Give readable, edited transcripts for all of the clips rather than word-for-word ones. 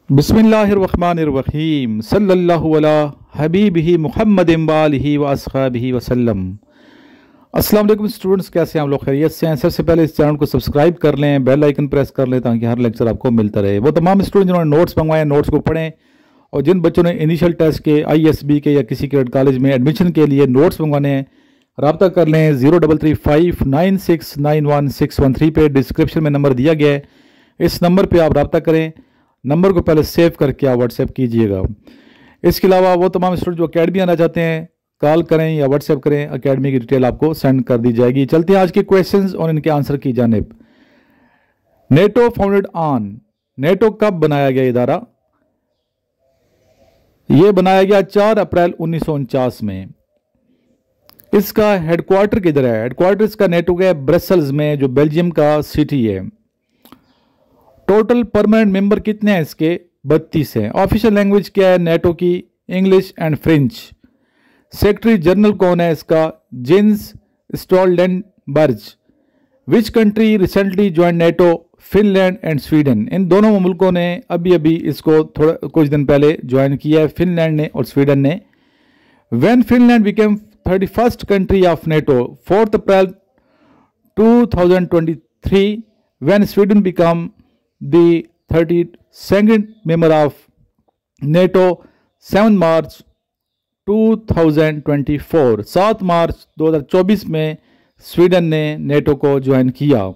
बिस्मिल्लाहिर्रहमानिर्रहीम सल्लल्लाहु अला हबीबिही मुहम्मदिन व आलिही व अस्हाबिही वसल्लम। अस्सलाम वालेकुम स्टूडेंट्स, कैसे हैं आप लोग? खैरियत से हैं? सबसे पहले इस चैनल को सब्सक्राइब कर लें, बेल आइकन प्रेस कर लें ताकि हर लेक्चर आपको मिलता रहे। वो तमाम स्टूडेंट जिन्होंने नोट्स मंगवाए नोट्स को पढ़ें, और जिन बच्चों ने इनिशियल टेस्ट के ISB के या किसी क्रेडिट कॉलेज में एडमिशन के लिए नोट्स मंगवाने हैं, रब्ता कर लें 0335969161 पे। डिस्क्रिप्शन में नंबर दिया गया है, इस नंबर पर आप रब्ता करें। नंबर को पहले सेव करके आप व्हाट्सएप कीजिएगा। इसके अलावा वो तमाम स्टूडेंट जो अकेडमी आना चाहते हैं, कॉल करें या व्हाट्सएप करें, अकेडमी की डिटेल आपको सेंड कर दी जाएगी। चलते हैं आज के क्वेश्चंस और इनके आंसर की जानिब। नेटो फाउंडेड ऑन, नेटो कब बनाया गया इदारा? यह बनाया गया 4 अप्रैल 1949 में। इसका हेडक्वार्टर किधर है? हेडक्वार्टर इसका नेटो का ब्रसेल्स में, जो बेल्जियम का सिटी है। टोटल परमानेंट मेंबर कितने हैं इसके? 32 हैं। ऑफिशियल लैंग्वेज क्या है नेटो की? English and French. Secretary general कौन है इसका? Jens Stoltenberg. Which country recently join NATO? Finland and Sweden. इन दोनों मुल्कों ने अभी अभी इसको कुछ दिन पहले ज्वाइन किया है, फिनलैंड ने और स्वीडन ने। When Finland became 31st country of NATO 4 April 2023, when Sweden become the 32nd member of NATO 7 मार्च 2024। 7 मार्च 2024 में स्वीडन ने नेटो को ज्वाइन किया।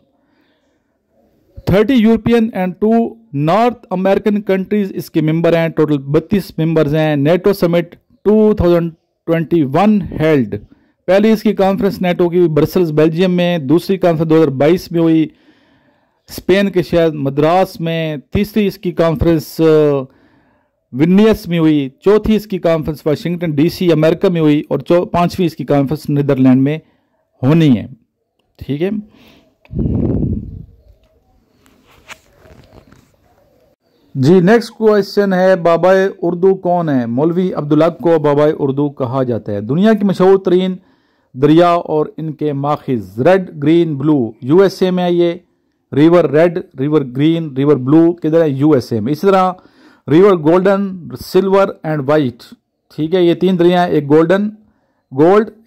30 European and 2 north American countries इसके मेंबर हैं। टोटल 32 मेंबर्स हैं। NATO summit 2021 held. पहली इसकी कॉन्फ्रेंस नेटो की ब्रसेल्स बेल्जियम में, दूसरी कॉन्फ्रेंस 2022 में हुई स्पेन के शहर मद्रास में, तीसरी इसकी कॉन्फ्रेंस विलनियस में हुई, चौथी इसकी कॉन्फ्रेंस वाशिंगटन DC अमेरिका में हुई, और पांचवी इसकी कॉन्फ्रेंस नीदरलैंड में होनी है। ठीक है जी। नेक्स्ट क्वेश्चन है, बाबाए उर्दू कौन है? मौलवी अब्दुल हक को बाबाए उर्दू कहा जाता है। दुनिया की मशहूर तरीन दरिया और इनके माखिज? Red, green, blue. USA में है ये। River red, river green, river blue किधर है? USA में। इसी तरह river golden, silver and white. ठीक है, ये 3 दरिया, एक गोल्ड,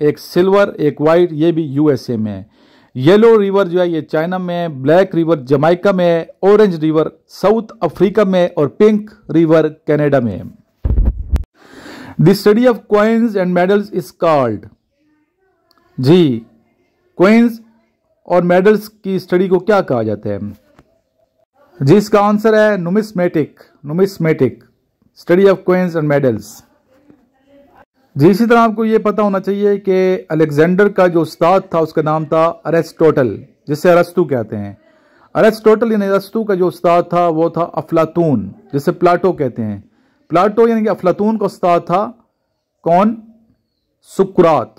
एक सिल्वर, एक वाइट, ये भी USA में है। येलो रिवर जो है ये चाइना में है, ब्लैक रिवर जमाइका में है, ऑरेंज रिवर साउथ अफ्रीका में, और पिंक रिवर कनाडा में है। The study of coins and medals is called? जी, कॉइन्स और मेडल्स की स्टडी को क्या कहा जाता है? जी, इसका आंसर है numismatic study of coins and medals. जी, इसी तरह आपको यह पता होना चाहिए कि अलेक्जेंडर का जो उस्ताद था उसका नाम था अरिस्टोटल, जिसे अरस्तु कहते हैं। अरिस्टोटल यानी अरस्तु का जो उस्ताद था वो था अफलातून, जिसे प्लाटो कहते हैं। प्लाटो यानी कि अफलातून का उस्ताद था कौन? सुकरात,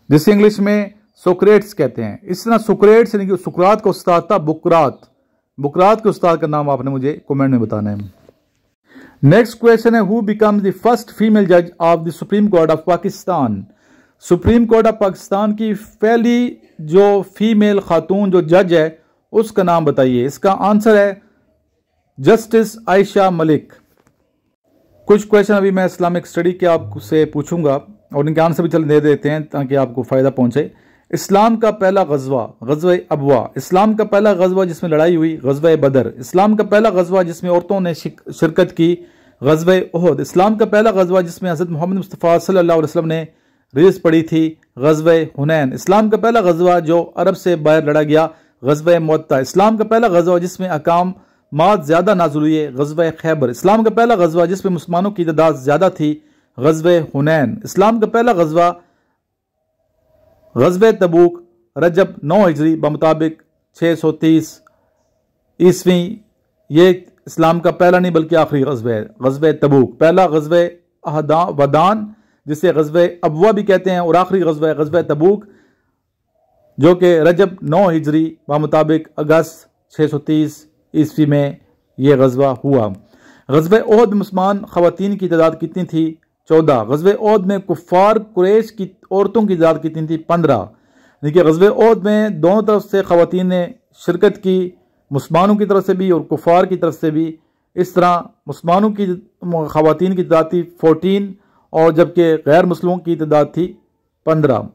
जिसे इंग्लिश में सोक्रेट्स कहते हैं। इस तरह सोक्रेट्स यानी कि सुकरात का उस्ताद था बुकरात के उस्ताद का नाम आपने मुझे कमेंट में बताना है। नेक्स्ट क्वेश्चन है, who becomes the first female जज of the supreme court of Pakistan? Supreme court of Pakistan की पहली जो फीमेल खातून जो जज है उसका नाम बताइए। इसका आंसर है जस्टिस आयशा मलिक। कुछ क्वेश्चन अभी मैं इस्लामिक स्टडी के आपसे पूछूंगा और इनके आंसर भी चल दे देते हैं ताकि आपको फायदा पहुंचे। इस्लाम का पहला गजवा, गजवा अबवा। इस्लाम का पहला गजवा जिसमें लड़ाई हुई, गजवा बदर। इस्लाम का पहला गजवा जिसमें औरतों ने शिरकत की, गजवा उहद। इस्लाम का पहला गजवा जिसमें हजरत मोहम्मद मुस्तफ़ा सल्लल्लाहु अलैहि वसल्लम ने रिज़ पढ़ी थी, गजवा हुनैन। इस्लाम का पहला गजवा जो अरब से बाहर लड़ा गया, गजवा मुअत्ता। इस्लाम का पहला गजवा जिसमें अकाम मात ज्यादा नाजुल हुए, गजवा खैबर। इस्लाम का पहला गजवा जिसमें मुसलमानों की तादाद ज्यादा थी, गजवा हुनैन। इस्लाम का पहला गजवा गजवा तबूक, रजब 9 हिजरी बमुताबिक 630 ईस्वी। ये इस्लाम का पहला नहीं बल्कि आखिरी गजवा है, गजवा तबूक। पहला गजवा वदान जिसे गजवा अबवा भी कहते हैं, और आखिरी गजवा गजवा तबूक जो कि रजब 9 हिजरी बमुताबिक अगस्त 630 ईस्वी में यह गजवा हुआ। गजवा उहद में मुसलमान खवातीन की तादाद कितनी थी? 14। गजवा उहद में कुफ्फार कुरैश की औरतों की तादाद कितनी थी? 15। देखिए गजवा उहद में दोनों तरफ से खवातीन ने शिरकत की, मुसलमानों की तरफ से भी और कुफार की तरफ से भी। इस तरह मुसलमानों की ख़वातीन की तादाद थी 14 और जबकि गैर मुस्लिमों की तादाद थी 15।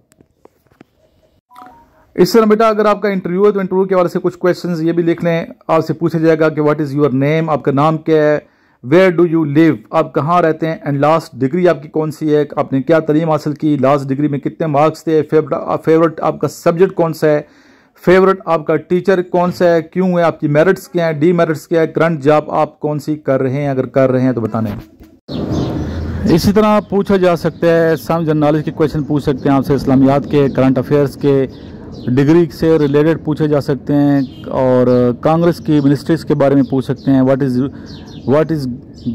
इस तरह बेटा अगर आपका इंटरव्यू है तो इंटरव्यू के हवाले से कुछ क्वेश्चंस ये भी लिख लें। आपसे पूछा जाएगा कि व्हाट इज़ योर नेम, आपका नाम क्या है, वेयर डू यू लिव, आप कहाँ रहते हैं, एंड लास्ट डिग्री आपकी कौन सी है, आपने क्या तालीम हासिल की, लास्ट डिग्री में कितने मार्क्स थे, फेवरेट आपका सब्जेक्ट कौन सा है, फेवरेट आपका टीचर कौन सा है, क्यों है, आपकी मेरिट्स क्या है, डी मेरिट्स क्या है, करंट जॉब आप कौन सी कर रहे हैं, अगर कर रहे हैं तो बताने। इसी तरह पूछा जा सकता है सम जनरल नॉलेज के क्वेश्चन पूछ सकते हैं आपसे, इस्लामियात के, करंट अफेयर्स के, डिग्री से रिलेटेड पूछे जा सकते हैं, और कांग्रेस की मिनिस्ट्रीज के बारे में पूछ सकते हैं। व्हाट इज़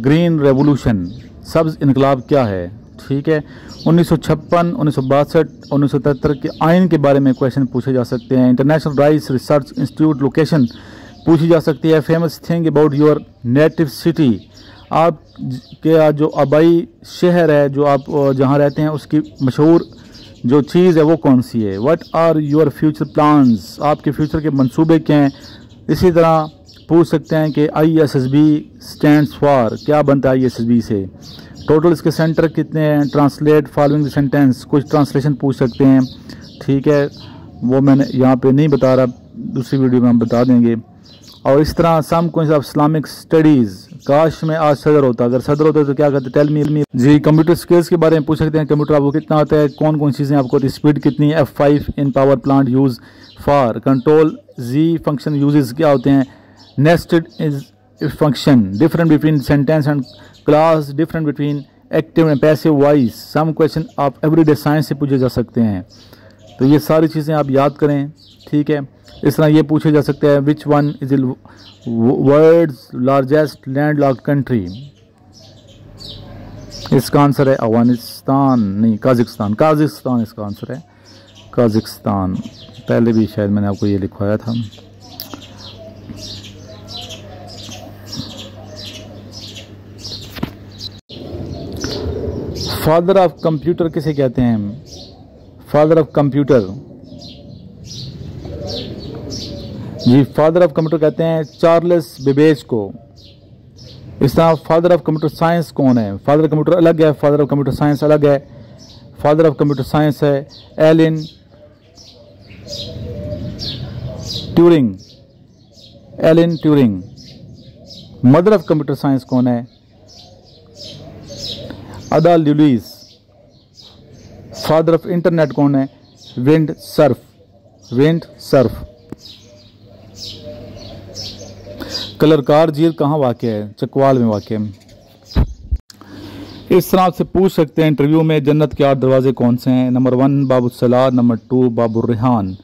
ग्रीन रेवोल्यूशन, सब्ज़ इनकलाब क्या है, ठीक है। 1956, 1962, 1973 के आइन के बारे में क्वेश्चन पूछे जा सकते हैं। International rice research institute location पूछी जा सकती है। Famous thing about your native city, आप के जो आबाई शहर है जो आप जहाँ रहते हैं उसकी मशहूर जो चीज़ है वो कौन सी है। What are your future plans, आपके फ्यूचर के मंसूबे क्या हैं। इसी तरह पूछ सकते हैं कि ISSB स्टैंड्स फॉर, क्या बनता है ISSB से, टोटल इसके सेंटर कितने हैं, ट्रांसलेट फॉलोइंग द सेंटेंस, कुछ ट्रांसलेशन पूछ सकते हैं, ठीक है। वो मैंने यहाँ पे नहीं बता रहा, दूसरी वीडियो में हम बता देंगे। और इस तरह सम कोई ऑफ इस्लामिक स्टडीज़, काश में आज सदर होता, अगर सदर होता तो क्या कहते, टेल मी जी। कंप्यूटर स्किल्स के बारे में पूछ सकते हैं, कंप्यूटर आपको कितना आता है, कौन कौन चीज़ें आपको आती है, स्पीड कितनी, F5 in power plant use for, control Z function uses क्या होते हैं, nested is function, different between sentence and class, different between active and passive voice. Some question आप एवरीडे साइंस से पूछे जा सकते हैं, तो ये सारी चीज़ें आप याद करें, ठीक है। इस तरह ये पूछे जा सकते हैं which one is world's largest landlocked country, इसका आंसर है अफगानिस्तान, नहीं काजिकिस्तान, काजिकिस्तान इसका आंसर है, काजिकिस्तान। पहले भी शायद मैंने आपको ये लिखवाया था। फादर ऑफ कंप्यूटर किसे कहते हैं, फादर ऑफ कंप्यूटर जी, फादर ऑफ कंप्यूटर कहते हैं चार्ल्स बेबेज को। इस तरह फादर ऑफ कंप्यूटर साइंस कौन है, फादर ऑफ कंप्यूटर अलग है, फादर ऑफ कंप्यूटर साइंस अलग है। फादर ऑफ कंप्यूटर साइंस है Alan Turing, Alan Turing. Mother of computer science कौन है, अदा लुईस। फादर ऑफ इंटरनेट कौन है, विंड सर्फ, विंड सर्फ। कलरकार झील कहाँ वाक़ है, चकवाल में वाक़ है। इस तरह से पूछ सकते हैं इंटरव्यू में जन्नत के 8 दरवाजे कौन से हैं। नंबर 1 बाबुल सलाद, नंबर 2 बाबुल रिहान,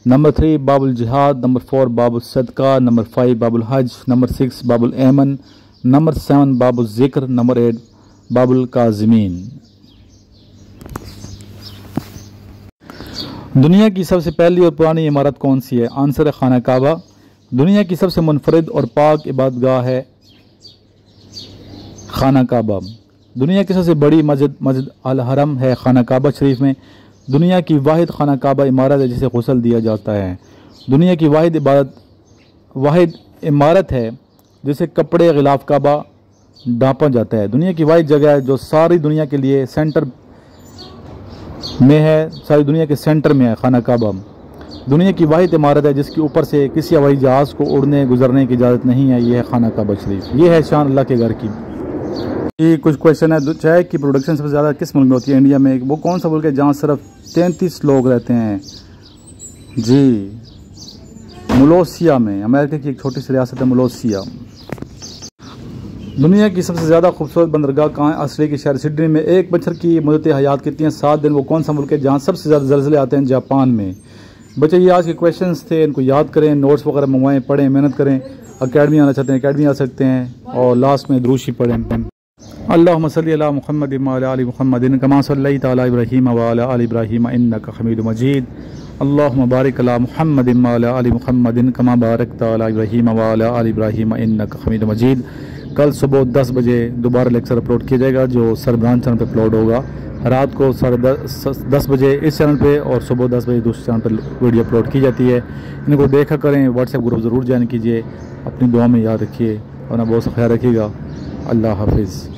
नंबर 3 बाबुल जिहाद, नंबर 4 बाबुल सदका, नंबर 5 बाबुल हज, नंबर 6 बाबुल एमन, नंबर 7 बाबुल जिक्र, नंबर 8 बाबुल काज़मीन। दुनिया की सबसे पहली और पुरानी इमारत कौन सी है, आंसर है खाना काबा। दुनिया की सबसे मुनफरिद और पाक इबादतगाह है खाना काबा। दुनिया की सबसे बड़ी मस्जिद अल हरम है खाना काबा शरीफ में। दुनिया की वाहिद खाना काबा इमारत है जिसे गुस्ल दिया जाता है। दुनिया की वाहिद इमारत है जिसे कपड़े गिलाफ काबा ढांपा जाता है। दुनिया की वाहिद जगह है जो सारी दुनिया के लिए सेंटर में है, सारी दुनिया के सेंटर में है खाना काबा। दुनिया की वाहिद इमारत है जिसके ऊपर से किसी हवाई जहाज़ को उड़ने गुजरने की इजाज़त नहीं है, ये है खाना काबा शरीफ। ये है शान अल्लाह के घर की। ये कुछ क्वेश्चन है, चाय की प्रोडक्शन सबसे ज़्यादा किस मुल्क में होती है, इंडिया में। वो कौन सा मुल्क है जहाँ सिर्फ 33 लोग रहते हैं, जी मलेशिया में। अमेरिका की एक छोटी सी रियासत है मलेशिया। दुनिया की सबसे ज़्यादा खूबसूरत बंदरगाह कहाँ है, ऑस्ट्रेलिया के शहर सिडनी में। एक बच्चर की मुद्दत हयात कितनी है, 7 दिन। वो कौन सा मुल्क है जहाँ सबसे ज़्यादा ज़लज़ले आते हैं, जापान में। बच्चे ये आज के क्वेश्चंस थे, इनको याद करें, नोट्स वगैरह मंगवाएं, पढ़ें, मेहनत करें। अकेडमी आना चाहते हैं अकेडमी आ सकते हैं, और लास्ट में दुरूद शरीफ पढ़ें। अल्लाहुम्मा सल्ली अला मुहम्मद व अला आलि मुहम्मद कमा सल्लैता अला इब्राहीम व अला आलि इब्राहीम इन्नका हमीदुम मजीद। अल्लाहुम्मा बारिक अला मुहम्मद व अला आलि मुहम्मद कमा बारकता अला इब्राहीम व अला आलि इब्राहीम इन्नका हमीदुम मजीद। कल सुबह 10 बजे दोबारा लेक्चर अपलोड किया जाएगा जो सरबरान चैनल पर अपलोड होगा। रात को 10:30 बजे इस चैनल पे और सुबह 10 बजे दूसरे चैनल पर वीडियो अपलोड की जाती है। इनको देखा करें, व्हाट्सएप ग्रुप ज़रूर ज्वाइन कीजिए। अपनी दुआ में याद रखिए और ना बहुत सा ख्याल रखिएगा। अल्लाह हाफिज़।